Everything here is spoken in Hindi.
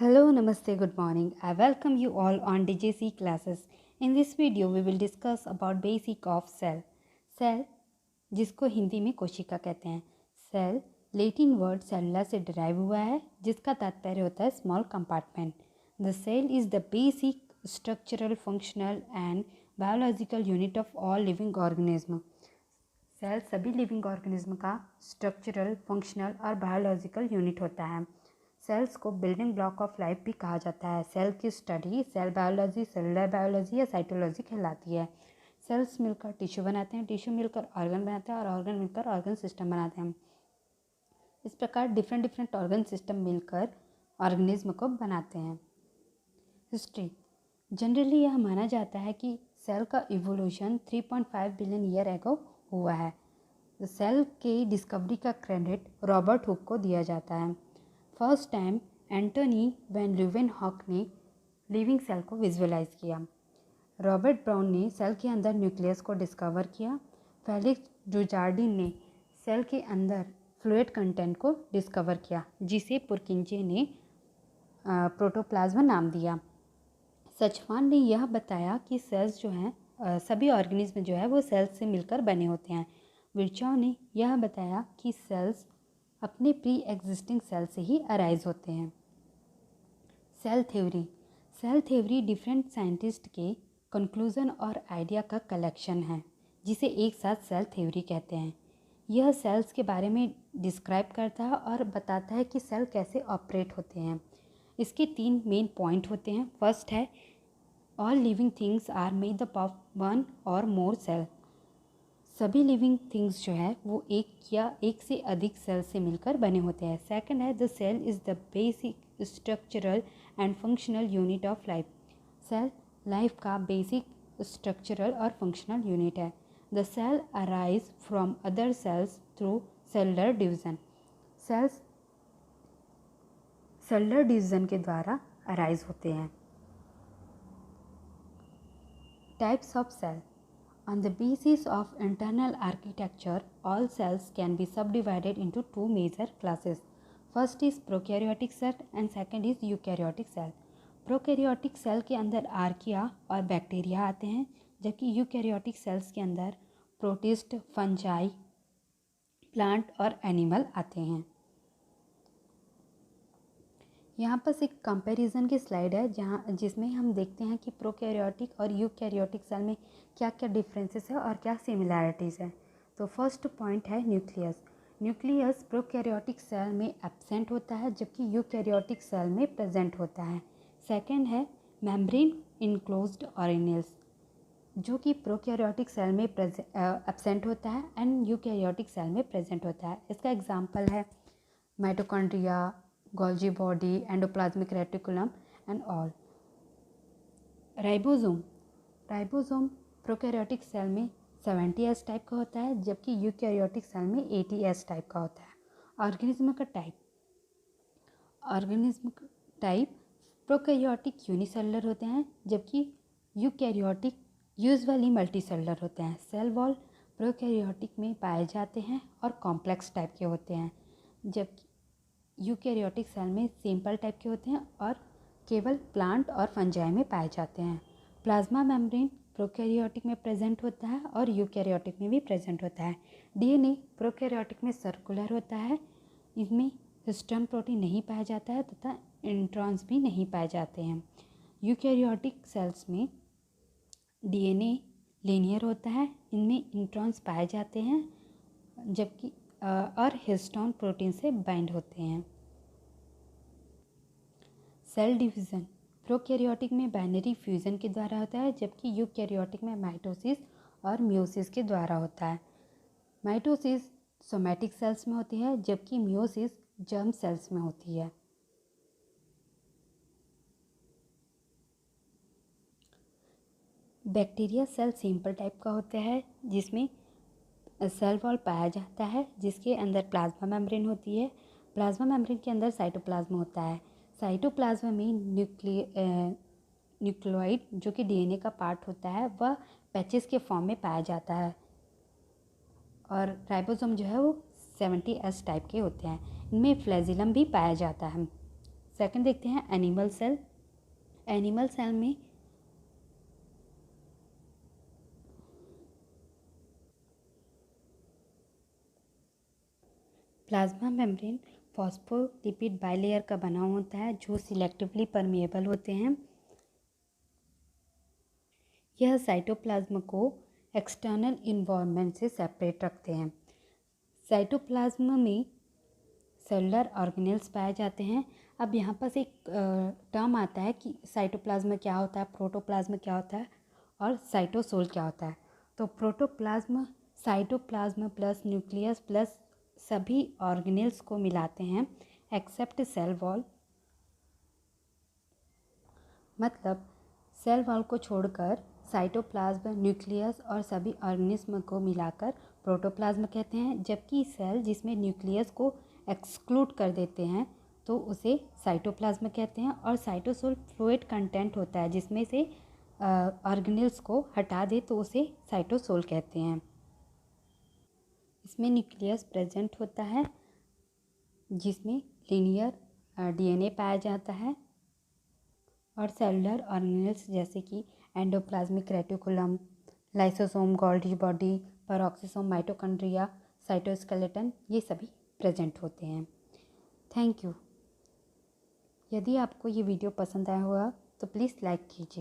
Hello, Namaste, good morning. I welcome you all on DJC classes. In this video, we will discuss about basic of cell. Cell, जिसको हिंदी में कोशिका कहते हैं. Cell, लैटिन वर्ड सेलुला से डिराइव हुआ है, जिसका तात्पर्य होता है small compartment. The cell is the basic structural, functional and biological unit of all living organism. Cell सभी लिविंग ऑर्गेनिज्म का स्ट्रक्चरल, फंक्शनल और बायोलॉजिकल यूनिट होता है. सेल्स को बिल्डिंग ब्लॉक ऑफ लाइफ भी कहा जाता है. सेल की study cell biology, cellular biology या साइटोलॉजी कहलाती है. सेल्स मिलकर टिश्यू बनाते हैं, टिश्यू मिलकर ऑर्गन बनाते हैं और ऑर्गन मिलकर ऑर्गन सिस्टम बनाते हैं. इस प्रकार डिफरेंट ऑर्गन सिस्टम मिलकर ऑर्गेनिज्म को बनाते हैं. हिस्ट्री. जनरली यह माना जाता है कि सेल का इवोल्यूशन 3.5 बिलियन ईयर एगो हुआ है. सेल के डिस्कवरी का क्रेडिट रॉबर्ट हुक को दिया जाता है. First time Antonie van Leeuwenhoek ने लिविंग सेल को विजुअलाइज किया. रॉबर्ट ब्राउन ने सेल के अंदर न्यूक्लियस को डिस्कवर किया. फेलिक्स डुजार्डिन ने सेल के अंदर फ्लूइड कंटेंट को डिस्कवर किया, जिसे पुरकिंजे ने प्रोटोप्लाज्मा नाम दिया. सचवान ने यह बताया कि सेल्स जो हैं सभी ऑर्गेनिज्म जो है वो सेल्स से मिलकर बने होते हैं. विर्चॉव ने यह बताया कि सेल्स अपने प्री एग्जिस्टिंग सेल से ही अराइज होते हैं. Cell theory. Cell theory different scientist के कंक्लूजन और आइडिया का कलेक्शन है, जिसे एक साथ सेल थ्योरी कहते हैं. यह सेल्स के बारे में डिस्क्राइब करता है और बताता है कि सेल कैसे ऑपरेट होते हैं. इसके 3 मेन पॉइंट होते हैं. फर्स्ट है all living things are made up of 1 और मोर सेल. सभी लिविंग थिंग्स जो है वो एक या एक से अधिक सेल से मिलकर बने होते हैं. सेकंड है the cell is the basic structural and functional unit of life. Cell life का बेसिक स्ट्रक्चरल और फंक्शनल यूनिट है. The cell arise from other cells through cellular division. Cells cellular division के द्वारा अराइज होते हैं. Types of cell. On the basis of internal architecture, all cells can be subdivided into 2 major classes. First is prokaryotic cell and second is eukaryotic cell. Prokaryotic cell के अंदर आर्किया और बैक्टीरिया आते हैं, जबकि यूकैरियोटिक सेल्स के अंदर प्रोटिस्ट, फंजाई, प्लांट और एनिमल आते हैं. यहाँ पर एक कंपैरिजन की स्लाइड है जिसमें हम देखते हैं कि प्रोकैरियोटिक और यूकैरियोटिक सेल में क्या क्या डिफरेंसेस है और क्या सिमिलैरिटीज़ है. तो फर्स्ट पॉइंट है न्यूक्लियस. न्यूक्लियस प्रोकैरियोटिक सेल में एब्सेंट होता है, जबकि यूकैरियोटिक सेल में प्रेजेंट होता है. सेकेंड है मेम्ब्रेन इनक्लोज्ड ऑर्गेनेल्स, जो कि प्रोकैरियोटिक सेल में एब्सेंट होता है एंड यूकैरियोटिक सेल में प्रेजेंट होता है. इसका एग्जाम्पल है mitochondria, Golgi body, endoplasmic reticulum and all. Ribosome prokaryotic cell में 70S टाइप का होता है, जबकि यूकैरियोटिक सेल में 80S टाइप का होता है. ऑर्गेनिज्म टाइप प्रोकैरियोटिक यूनिसेलुलर होते हैं, जबकि यूकैरियोटिक यूजुअली मल्टीसेलुलर होते हैं. सेल वॉल प्रोकैरियोटिक में पाए जाते हैं और कॉम्प्लेक्स टाइप के होते हैं, जबकि यूकैरियोटिक सेल में सिंपल टाइप के होते हैं और केवल प्लांट और फंजाई में पाए जाते हैं. प्लाज्मा मेम्ब्रेन प्रोकैरियोटिक में प्रेजेंट होता है और यूकैरियोटिक में भी प्रेजेंट होता है. डीएनए प्रोकैरियोटिक में सर्कुलर होता है, इसमें हिस्टोन प्रोटीन नहीं पाया जाता है तथा इंट्रॉन्स भी नहीं पाए जाते हैं. यूकैरियोटिक सेल्स में डीएनए लीनियर होता है, इनमें इंट्रॉन्स पाए जाते हैं, जबकि और हिस्टोन प्रोटीन से बाइंड होते हैं. सेल डिवीज़न प्रोकैरियोटिक में बाइनरी फ्यूज़न के द्वारा होता है, जबकि यूकैरियोटिक में माइटोसिस और मियोसिस के द्वारा होता है. माइटोसिस सोमैटिक सेल्स में होती है, जबकि मियोसिस जर्म सेल्स में होती है. बैक्टीरिया सेल सिंपल टाइप का होता है, जिसमें सेल वॉल पाया जाता है, जिसके अंदर प्लाज्मा मेम्ब्रेन होती है. प्लाज्मा मेम्ब्रेन के अंदर साइटोप्लाज्म होता है. साइटोप्लाज्म में न्यूक्लियोइड जो कि डीएनए का पार्ट होता है वह पैचेस के फॉर्म में पाया जाता है. और राइबोसोम जो है वो 70S टाइप के होते हैं. इनमें फ्लैजिलम भी पाया जाता है. सेकंड देखते हैं एनिमल सेल। एनिमल सेल में प्लाज्मा मेम्ब्रेन फॉस्फोलिपिड बाइलेयर का बना होता है जो सिलेक्टिवली परमिएबल होते हैं। यह साइटोप्लाज्म को एक्सटर्नल इन्वायरमेंट से सेपरेट रखते हैं। साइटोप्लाज्म में सेलुलर ऑर्गेनेल्स पाए जाते हैं। अब यहाँ पर एक टर्म आता है कि साइटोप्लाज्म क्या होता है, प्रोटोप्लाज्म क्या होता है और साइटोसोल क्या होता है। तो protoplasm cytoplasm plus nucleus plus सभी ऑर्गेनेल्स को मिलाते हैं एक्सेप्ट सेल वॉल। मतलब सेल वॉल को छोड़कर साइटोप्लाज्म, न्यूक्लियस और सभी ऑर्गेनिज्म को मिलाकर प्रोटोप्लाज्म कहते हैं, जबकि सेल जिसमें न्यूक्लियस को एक्सक्लूड कर देते हैं तो उसे साइटोप्लाज्म कहते हैं। और साइटोसोल फ्लूइड कंटेंट होता है जिसमें से ऑर्गेनेल्स को हटा दे तो उसे साइटोसोल कहते हैं। इसमें न्यूक्लियस प्रेजेंट होता है जिसमें लीनियर डीएनए पाया जाता है और सेलुलर ऑर्गेनेल्स जैसे कि endoplasmic reticulum, lysosome, Golgi body, peroxisome, mitochondria, cytoskeleton ये सभी प्रेजेंट होते हैं। Thank you. यदि आपको ये वीडियो पसंद आया होगा तो प्लीज़ लाइक कीजिए।